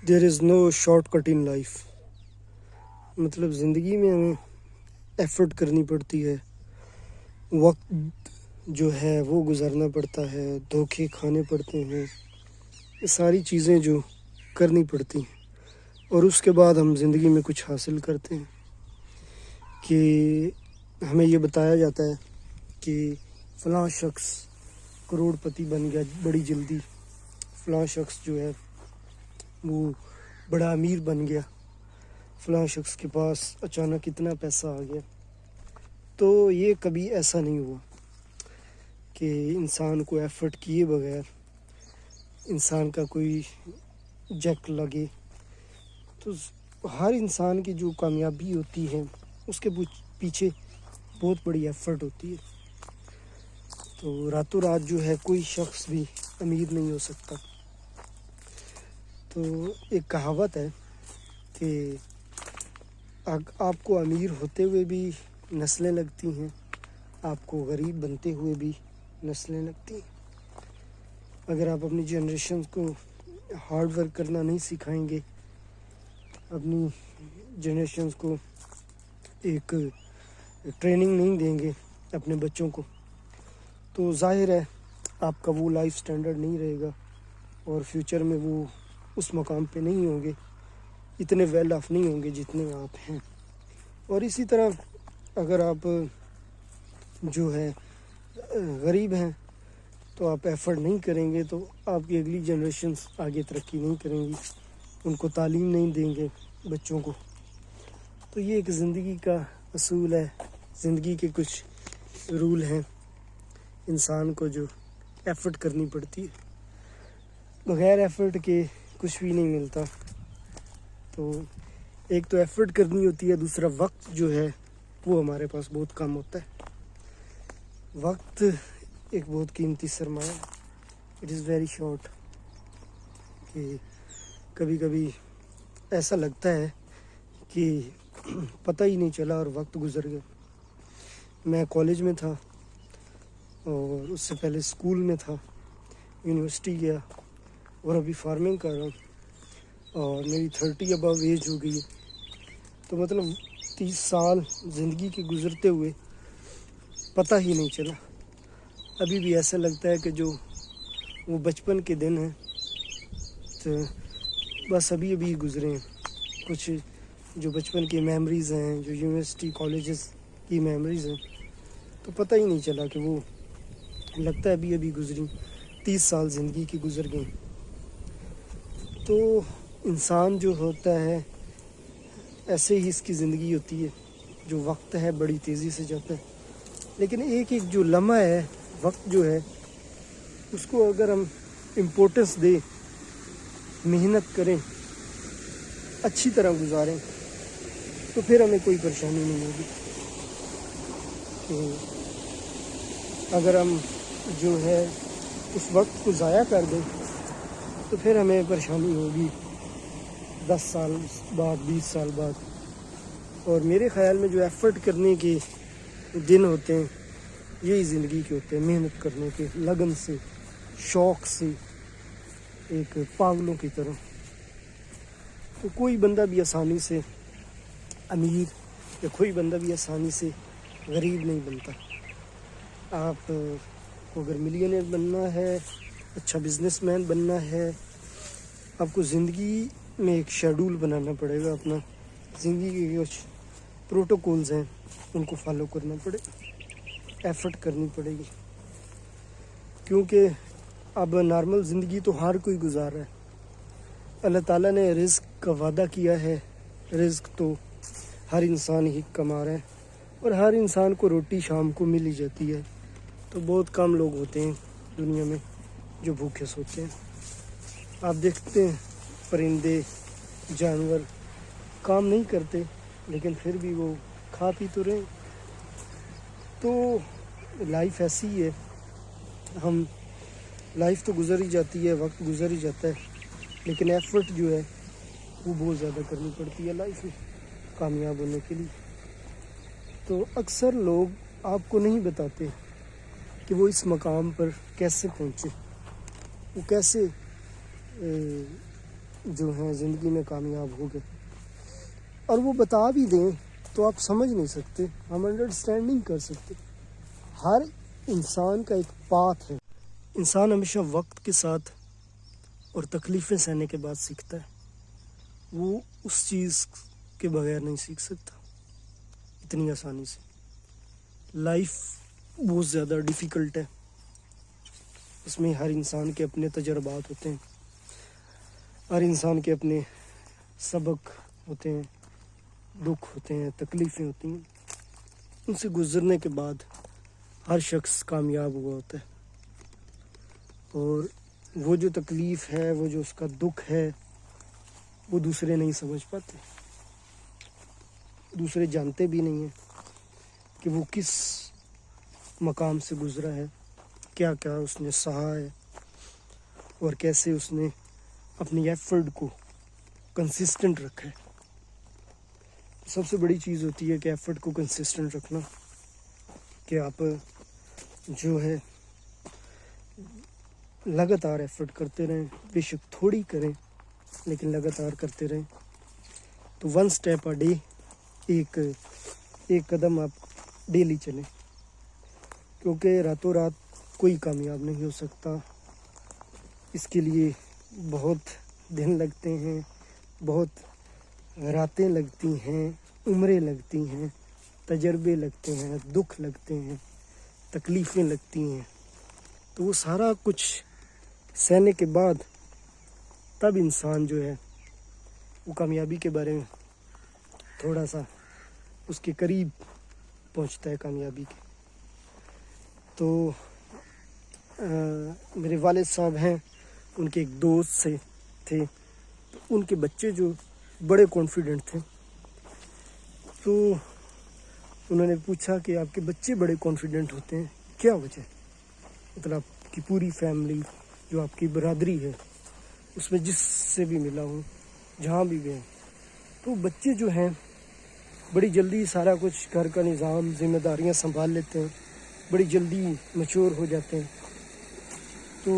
There is know short cut in life. مطلب زندگی میں ہمیں ایفرٹ کرنی پڑتی ہے، وقت جو ہے وہ گزارنا پڑتا ہے، دھوکے کھانے پڑتے ہیں، یہ ساری چیزیں جو کرنی پڑتی ہیں، اور اس کے بعد ہم زندگی میں کچھ حاصل کرتے ہیں. کہ ہمیں یہ بتایا جاتا ہے کہ فلاں شخص کروڑ پتی بن گیا بڑی جلدی، فلاں شخص جو ہے وہ بڑا امیر بن گیا، فلاں شخص کے پاس اچانک اتنا پیسہ آ گیا. تو یہ کبھی ایسا نہیں ہوا کہ انسان کو ایفرٹ کیے بغیر انسان کا کوئی جیک لگے. تو ہر انسان کی جو کامیابی ہوتی ہے اس کے پیچھے بہت بڑی ایفرٹ ہوتی ہے. تو راتوں رات جو ہے کوئی شخص بھی امیر نہیں ہو سکتا. تو ایک کہاوت ہے کہ آپ کو امیر ہوتے ہوئے بھی نسلیں لگتی ہیں، آپ کو غریب بنتے ہوئے بھی نسلیں لگتی ہیں. اگر آپ اپنی جنریشنز کو ہارڈ ورک کرنا نہیں سکھائیں گے، اپنی جنریشنز کو ایک ٹریننگ نہیں دیں گے اپنے بچوں کو، تو ظاہر ہے آپ کا وہ لائف سٹینڈرڈ نہیں رہے گا، اور فیوچر میں وہ اس مقام پہ نہیں ہوں گے، اتنے ویل آف نہیں ہوں گے جتنے آپ ہیں. اور اسی طرح اگر آپ جو ہے غریب ہیں تو آپ ایفرٹ نہیں کریں گے تو آپ کی اگلی جنریشنز آگے ترقی نہیں کریں گی، ان کو تعلیم نہیں دیں گے بچوں کو. تو یہ ایک زندگی کا اصول ہے، زندگی کے کچھ رول ہیں انسان کو جو ایفرٹ کرنی پڑتی ہے. بغیر ایفرٹ کے کچھ بھی نہیں ملتا. تو ایک تو ایفرٹ کرنی ہوتی ہے، دوسرا وقت جو ہے وہ ہمارے پاس بہت کم ہوتا ہے. وقت ایک بہت قیمتی سرمایہ ہے، اٹ از ویری شارٹ. کہ کبھی کبھی ایسا لگتا ہے کہ پتہ ہی نہیں چلا اور وقت گزر گیا. میں کالج میں تھا، اور اس سے پہلے اسکول میں تھا، یونیورسٹی گیا، اور ابھی فارمنگ کر رہا ہوں، اور میری 30 ابو ایج ہو گئی ہے. تو مطلب 30 سال زندگی کے گزرتے ہوئے پتہ ہی نہیں چلا. ابھی بھی ایسا لگتا ہے کہ جو وہ بچپن کے دن ہیں تو بس ابھی ابھی گزرے ہیں. کچھ جو بچپن کی میموریز ہیں، جو یونیورسٹی کالجز کی میموریز ہیں، تو پتہ ہی نہیں چلا کہ وہ لگتا ہے ابھی ابھی گزری. 30 سال زندگی کی گزر گئیں. تو انسان جو ہوتا ہے ایسے ہی اس کی زندگی ہوتی ہے، جو وقت ہے بڑی تیزی سے جاتا ہے. لیکن ایک ایک جو لمحہ ہے، وقت جو ہے، اس کو اگر ہم امپورٹنس دیں، محنت کریں، اچھی طرح گزاریں، تو پھر ہمیں کوئی پریشانی نہیں ہوگی. تو اگر ہم جو ہے اس وقت کو ضائع کر دیں تو پھر ہمیں پریشانی ہوگی 10 سال بعد، 20 سال بعد. اور میرے خیال میں جو ایفرٹ کرنے کے دن ہوتے ہیں یہی زندگی کے ہوتے ہیں، محنت کرنے کے، لگن سے، شوق سے، ایک پاگلوں کی طرح. تو کوئی بندہ بھی آسانی سے امیر یا کوئی بندہ بھی آسانی سے غریب نہیں بنتا. آپ کو اگر ملینئر بننا ہے، اچھا بزنس مین بننا ہے، آپ کو زندگی میں ایک شیڈول بنانا پڑے گا. اپنا زندگی کے کچھ پروٹوکولز ہیں ان کو فالو کرنا پڑے، ایفرٹ کرنی پڑے گی. کیونکہ اب نارمل زندگی تو ہر کوئی گزار رہا ہے. اللہ تعالیٰ نے رزق کا وعدہ کیا ہے، رزق تو ہر انسان ہی کما رہا ہے، اور ہر انسان کو روٹی شام کو مل ہی جاتی ہے. تو بہت کم لوگ ہوتے ہیں دنیا میں جو بھوکے سوتے ہیں. آپ دیکھتے ہیں پرندے، جانور کام نہیں کرتے لیکن پھر بھی وہ کھا پی تو رہے. تو لائف ایسی ہے، ہم لائف تو گزر ہی جاتی ہے، وقت گزر ہی جاتا ہے، لیکن ایفرٹ جو ہے وہ بہت زیادہ کرنی پڑتی ہے لائف میں کامیاب ہونے کے لیے. تو اکثر لوگ آپ کو نہیں بتاتے کہ وہ اس مقام پر کیسے پہنچے، وہ کیسے جو ہیں زندگی میں کامیاب ہو گئے، اور وہ بتا بھی دیں تو آپ سمجھ نہیں سکتے، ہم انڈرسٹینڈ نہیں کر سکتے۔ ہر انسان کا ایک پاتھ ہے۔ انسان ہمیشہ وقت کے ساتھ اور تکلیفیں سہنے کے بعد سیکھتا ہے، وہ اس چیز کے بغیر نہیں سیکھ سکتا اتنی آسانی سے۔ لائف بہت زیادہ ڈیفیکلٹ ہے، اس میں ہر انسان کے اپنے تجربات ہوتے ہیں، ہر انسان کے اپنے سبق ہوتے ہیں، دکھ ہوتے ہیں، تکلیفیں ہوتی ہیں، ان سے گزرنے کے بعد ہر شخص کامیاب ہوا ہوتا ہے۔ اور وہ جو تکلیف ہے، وہ جو اس کا دکھ ہے، وہ دوسرے نہیں سمجھ پاتے، دوسرے جانتے بھی نہیں ہیں کہ وہ کس مقام سے گزرا ہے، کیا کیا اس نے سہا ہے، اور کیسے اس نے اپنی ایفرٹ کو کنسسٹنٹ رکھا ہے۔ سب سے بڑی چیز ہوتی ہے کہ ایفرٹ کو کنسسٹنٹ رکھنا، کہ آپ جو ہے لگاتار ایفرٹ کرتے رہیں، بے شک تھوڑی کریں لیکن لگاتار کرتے رہیں۔ تو 1 اسٹیپ اے ڈے، ایک قدم آپ ڈیلی چلیں، کیونکہ راتوں رات کوئی کامیاب نہیں ہو سکتا، اس کے لیے بہت دن لگتے ہیں، بہت راتیں لگتی ہیں، عمریں لگتی ہیں، تجربے لگتے ہیں، دکھ لگتے ہیں، تکلیفیں لگتی ہیں۔ تو وہ سارا کچھ سہنے کے بعد تب انسان جو ہے وہ کامیابی کے بارے میں تھوڑا سا اس کے قریب پہنچتا ہے کامیابی کے۔ تو میرے والد صاحب ہیں، ان کے ایک دوست سے تھے، تو ان کے بچے جو بڑے کانفیڈنٹ تھے، تو انہوں نے پوچھا کہ آپ کے بچے بڑے کانفیڈنٹ ہوتے ہیں، کیا وجہ ہے؟ مطلب آپ کی پوری فیملی، جو آپ کی برادری ہے، اس میں جس سے بھی ملا ہوں، جہاں بھی گئے، تو بچے جو ہیں بڑی جلدی سارا کچھ گھر کا نظام، ذمہ داریاں سنبھال لیتے ہیں، بڑی جلدی میچور ہو جاتے ہیں۔ تو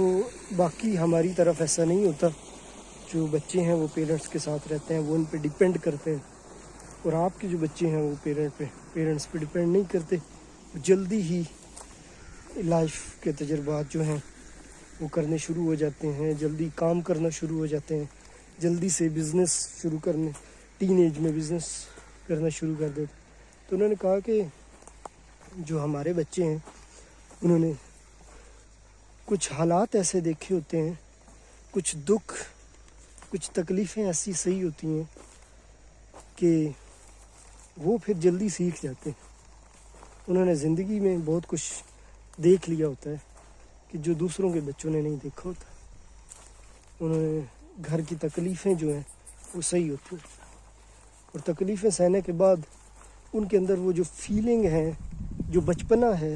باقی ہماری طرف ایسا نہیں ہوتا، جو بچے ہیں وہ پیرنٹس کے ساتھ رہتے ہیں، وہ ان پہ ڈیپینڈ کرتے ہیں، اور آپ کے جو بچے ہیں وہ پیرنٹس پہ ڈیپینڈ نہیں کرتے، وہ جلدی ہی لائف کے تجربات جو ہیں وہ کرنے شروع ہو جاتے ہیں، جلدی کام کرنا شروع ہو جاتے ہیں، جلدی سے بزنس شروع کرنے، ٹین ایج میں بزنس کرنا شروع کر دیتے۔ تو انہوں نے کہا کہ جو ہمارے بچے ہیں، انہوں نے کچھ حالات ایسے دیکھے ہوتے ہیں، کچھ دکھ، کچھ تکلیفیں ایسی صحیح ہوتی ہیں کہ وہ پھر جلدی سیکھ جاتے ہیں۔ انہوں نے زندگی میں بہت کچھ دیکھ لیا ہوتا ہے کہ جو دوسروں کے بچوں نے نہیں دیکھا ہوتا۔ انہوں نے گھر کی تکلیفیں جو ہیں وہ صحیح ہوتی ہیں، اور تکلیفیں سہنے کے بعد ان کے اندر وہ جو فیلنگ ہے، جو بچپنا ہے،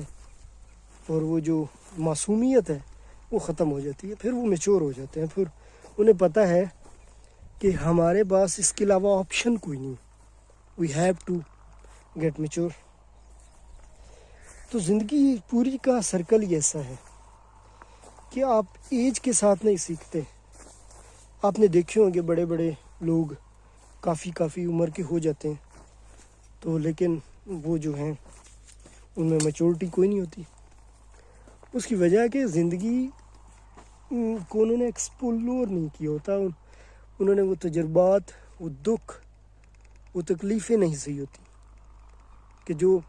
اور وہ جو معصومیت ہے، وہ ختم ہو جاتی ہے۔ پھر وہ میچور ہو جاتے ہیں، پھر انہیں پتہ ہے کہ ہمارے پاس اس کے علاوہ آپشن کوئی نہیں، we have to get mature. تو زندگی پوری کا سرکل ہی ایسا ہے کہ آپ ایج کے ساتھ نہیں سیکھتے۔ آپ نے دیکھے ہوں گے بڑے بڑے لوگ کافی عمر کے ہو جاتے ہیں، تو لیکن وہ جو ہیں ان میں میچورٹی کوئی نہیں ہوتی۔ اس کی وجہ ہے کہ زندگی کو انہوں نے ایکسپلور نہیں کیا ہوتا، انہوں نے وہ تجربات، وہ دکھ، وہ تکلیفیں نہیں صحیح ہوتی کہ جو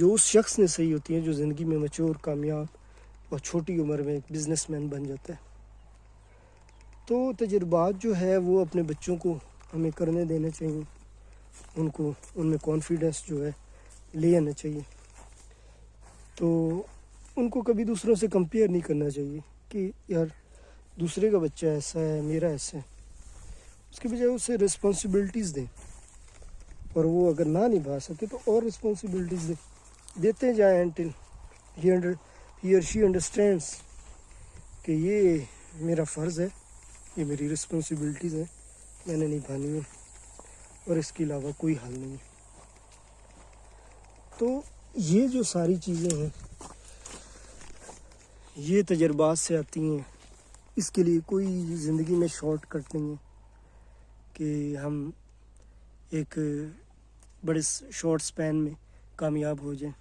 اس شخص نے صحیح ہوتی ہیں، جو زندگی میں میچور، کامیاب اور چھوٹی عمر میں ایک بزنس مین بن جاتا ہے۔ تو تجربات جو ہے وہ اپنے بچوں کو ہمیں کرنے دینے چاہیے، ان میں کانفیڈنس جو ہے لے آنا چاہیے۔ تو ان کو کبھی دوسروں سے کمپیئر نہیں کرنا چاہیے کہ یار دوسرے کا بچہ ایسا ہے، میرا ایسا ہے۔ اس کے بجائے اسے رسپانسبلٹیز دیں، اور وہ اگر نہ نبھا سکے تو اور رسپانسبلٹیز دیتے جائیں انٹل ہی اور شی انڈرسٹینڈس کہ یہ میرا فرض ہے، یہ میری رسپانسبلٹیز ہیں، میں نے نبھانی ہے، اور اس کے علاوہ کوئی حل نہیں ہے۔ تو یہ جو ساری چیزیں ہیں یہ تجربات سے آتی ہیں، اس کے لیے کوئی زندگی میں شارٹ کٹ نہیں ہے کہ ہم ایک بڑے شارٹ سپین میں کامیاب ہو جائیں.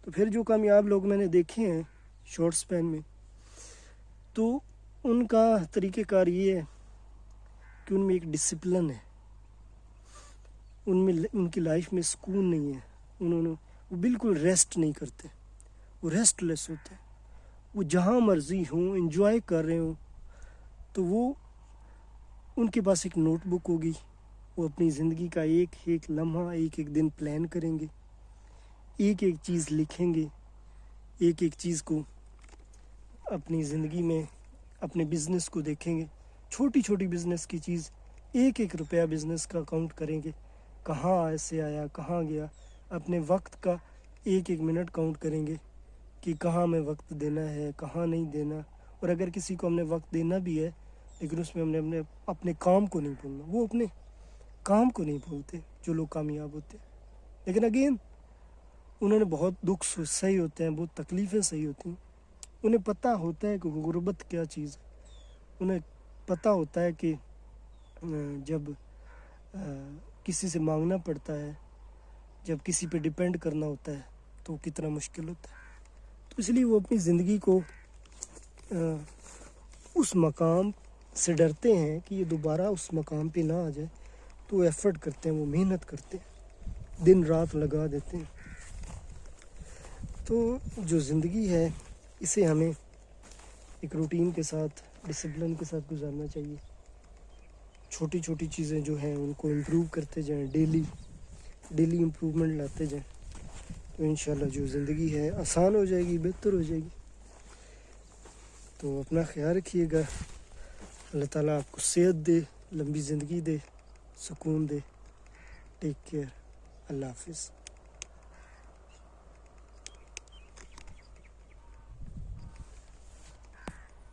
تو پھر جو کامیاب لوگ میں نے دیکھے ہیں شارٹ سپین میں، تو ان کا طریقہ کار یہ ہے کہ ان میں ایک ڈسپلن ہے، ان کی لائف میں سکون نہیں ہے. وہ بالکل ریسٹ نہیں کرتے، وہ ریسٹ لیس ہوتے ہیں. وہ جہاں مرضی ہوں، انجوائے کر رہے ہوں، تو وہ ان کے پاس ایک نوٹ بک ہوگی. وہ اپنی زندگی کا ایک ایک لمحہ، ایک ایک دن پلان کریں گے، ایک ایک چیز لکھیں گے، ایک ایک چیز کو اپنی زندگی میں اپنے بزنس کو دیکھیں گے. چھوٹی چھوٹی بزنس کی چیز، ایک ایک روپیہ بزنس کا کاؤنٹ کریں گے، کہاں ایسے آیا، کہاں گیا. اپنے وقت کا ایک ایک منٹ کاؤنٹ کریں گے کہ کہاں ہمیں وقت دینا ہے، کہاں نہیں دینا. اور اگر کسی کو ہم نے وقت دینا بھی ہے، لیکن اس میں ہم نے اپنے کام کو نہیں بھولنا. وہ اپنے کام کو نہیں بھولتے جو لوگ کامیاب ہوتے. لیکن اگین انہوں نے بہت دکھ سہی ہوتے ہیں، بہت تکلیفیں سہی ہوتی ہیں. انہیں پتہ ہوتا ہے کہ غربت کیا چیز ہے. انہیں پتہ ہوتا ہے کہ جب کسی سے مانگنا پڑتا ہے، جب کسی پہ ڈیپینڈ کرنا ہوتا ہے، تو کتنا مشکل ہوتا ہے. تو اس لیے وہ اپنی زندگی کو اس مقام سے ڈرتے ہیں کہ یہ دوبارہ اس مقام پہ نہ آ جائے. تو وہ ایفرٹ کرتے ہیں، وہ محنت کرتے ہیں، دن رات لگا دیتے ہیں. تو جو زندگی ہے اسے ہمیں ایک روٹین کے ساتھ، ڈسپلن کے ساتھ گزارنا چاہیے. چھوٹی چھوٹی چیزیں جو ہیں ان کو امپروو کرتے جائیں، ڈیلی امپروومنٹ لاتے جائیں، تو انشاءاللہ جو زندگی ہے آسان ہو جائے گی، بہتر ہو جائے گی. تو اپنا خیال رکھیے گا. اللہ تعالیٰ آپ کو صحت دے، لمبی زندگی دے، سکون دے. Take care. اللہ حافظ.